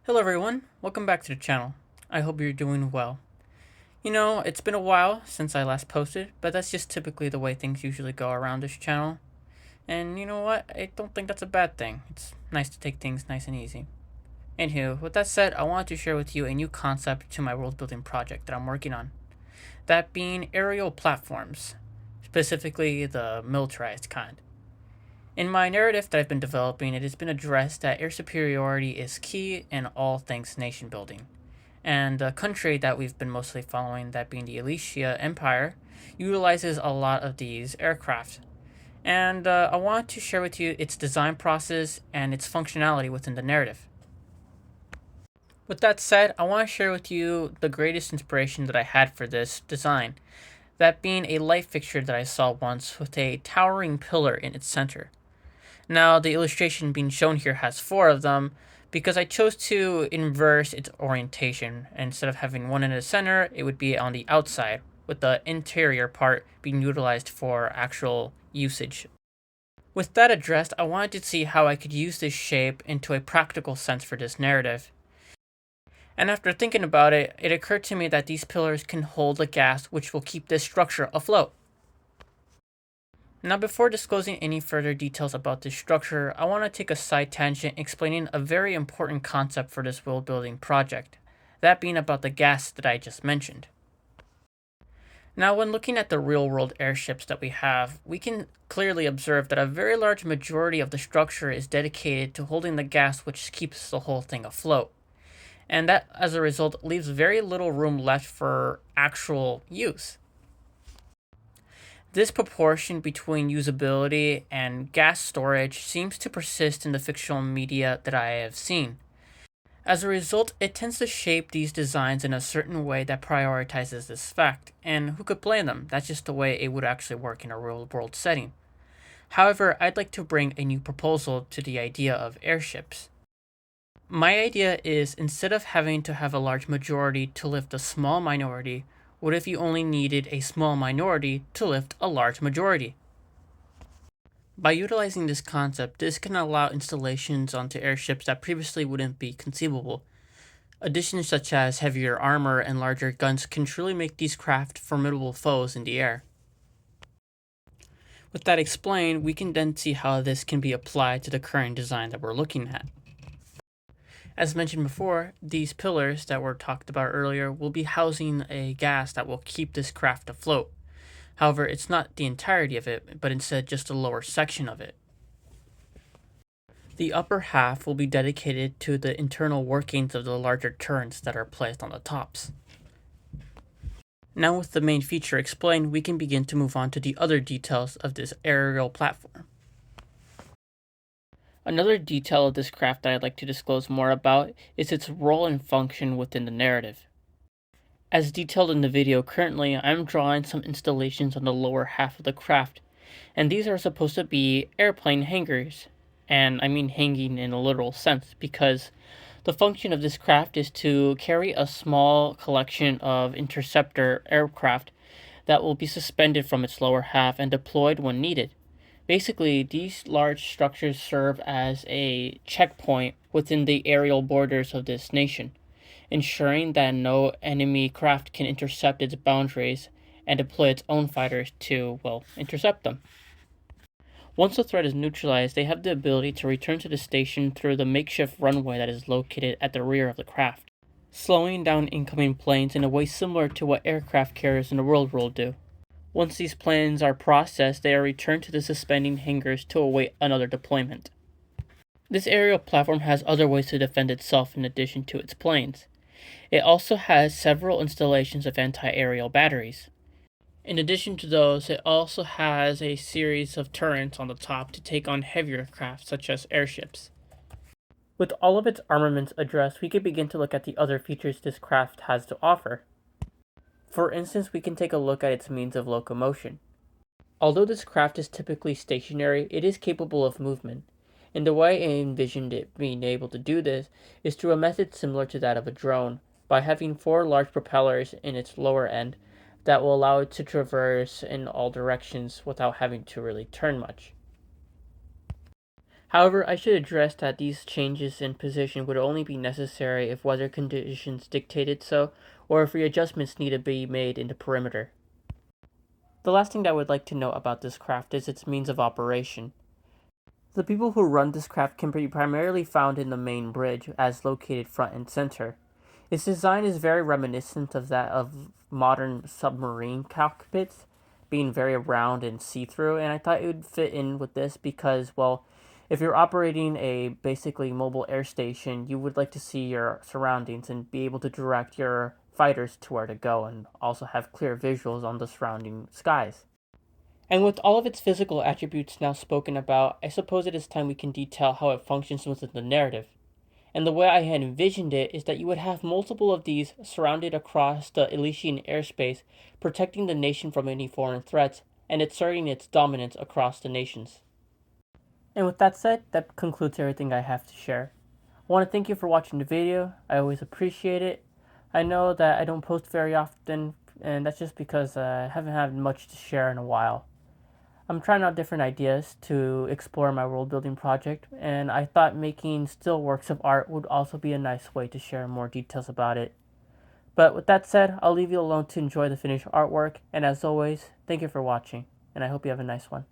Hello everyone, welcome back to the channel. I hope you're doing well. It's been a while since I last posted, but that's just typically the way things usually go around this channel. And you know what? I don't think that's a bad thing. It's nice to take things nice and easy. Anywho, with that said, I wanted to share with you a new concept to my world building project that I'm working on. That being aerial platforms, specifically the militarized kind. In my narrative that I've been developing, it has been addressed that air superiority is key in all things nation building. And the country that we've been mostly following, that being the Elysia Empire, utilizes a lot of these aircraft. And I want to share with you its design process and its functionality within the narrative. With that said, I want to share with you the greatest inspiration that I had for this design, that being a light fixture that I saw once with a towering pillar in its center. Now, the illustration being shown here has four of them because I chose to inverse its orientation. Instead of having one in the center, it would be on the outside, with the interior part being utilized for actual usage. With that addressed, I wanted to see how I could use this shape into a practical sense for this narrative. And after thinking about it, it occurred to me that these pillars can hold a gas which will keep this structure afloat. Now, before disclosing any further details about this structure, I want to take a side tangent explaining a very important concept for this world building project, that being about the gas that I just mentioned. Now, when looking at the real world airships that we have, we can clearly observe that a very large majority of the structure is dedicated to holding the gas which keeps the whole thing afloat. And that, as a result, leaves very little room left for actual use. This proportion between usability and gas storage seems to persist in the fictional media that I have seen. As a result, it tends to shape these designs in a certain way that prioritizes this fact, and who could blame them? That's just the way it would actually work in a real world setting. However, I'd like to bring a new proposal to the idea of airships. My idea is, instead of having to have a large majority to lift a small minority, what if you only needed a small minority to lift a large majority? By utilizing this concept, this can allow installations onto airships that previously wouldn't be conceivable. Additions such as heavier armor and larger guns can truly make these craft formidable foes in the air. With that explained, we can then see how this can be applied to the current design that we're looking at. As mentioned before, these pillars that were talked about earlier will be housing a gas that will keep this craft afloat. However, it's not the entirety of it, but instead just a lower section of it. The upper half will be dedicated to the internal workings of the larger turrets that are placed on the tops. Now, with the main feature explained, we can begin to move on to the other details of this aerial platform. Another detail of this craft that I'd like to disclose more about is its role and function within the narrative. As detailed in the video, currently I'm drawing some installations on the lower half of the craft, and these are supposed to be airplane hangars. And I mean hanging in a literal sense, because the function of this craft is to carry a small collection of interceptor aircraft that will be suspended from its lower half and deployed when needed. Basically, these large structures serve as a checkpoint within the aerial borders of this nation, ensuring that no enemy craft can intercept its boundaries and deploy its own fighters to, well, intercept them. Once the threat is neutralized, they have the ability to return to the station through the makeshift runway that is located at the rear of the craft, slowing down incoming planes in a way similar to what aircraft carriers in the world will do. Once these planes are processed, they are returned to the suspending hangars to await another deployment. This aerial platform has other ways to defend itself in addition to its planes. It also has several installations of anti-aerial batteries. In addition to those, it also has a series of turrets on the top to take on heavier craft such as airships. With all of its armaments addressed, we can begin to look at the other features this craft has to offer. For instance, we can take a look at its means of locomotion. Although this craft is typically stationary, it is capable of movement, and the way I envisioned it being able to do this is through a method similar to that of a drone, by having four large propellers in its lower end that will allow it to traverse in all directions without having to really turn much. However, I should address that these changes in position would only be necessary if weather conditions dictated so, or if readjustments need to be made in the perimeter. The last thing that I would like to note about this craft is its means of operation. The people who run this craft can be primarily found in the main bridge, as located front and center. Its design is very reminiscent of that of modern submarine cockpits, being very round and see-through, and I thought it would fit in with this because, well, if you're operating a basically mobile air station, you would like to see your surroundings and be able to direct your fighters to where to go and also have clear visuals on the surrounding skies. And with all of its physical attributes now spoken about, I suppose it is time we can detail how it functions within the narrative. And the way I had envisioned it is that you would have multiple of these surrounded across the Elysian airspace, protecting the nation from any foreign threats and asserting its dominance across the nations. And with that said, that concludes everything I have to share. I want to thank you for watching the video. I always appreciate it. I know that I don't post very often, and that's just because I haven't had much to share in a while. I'm trying out different ideas to explore my world building project, and I thought making still works of art would also be a nice way to share more details about it. But with that said, I'll leave you alone to enjoy the finished artwork, and as always, thank you for watching, and I hope you have a nice one.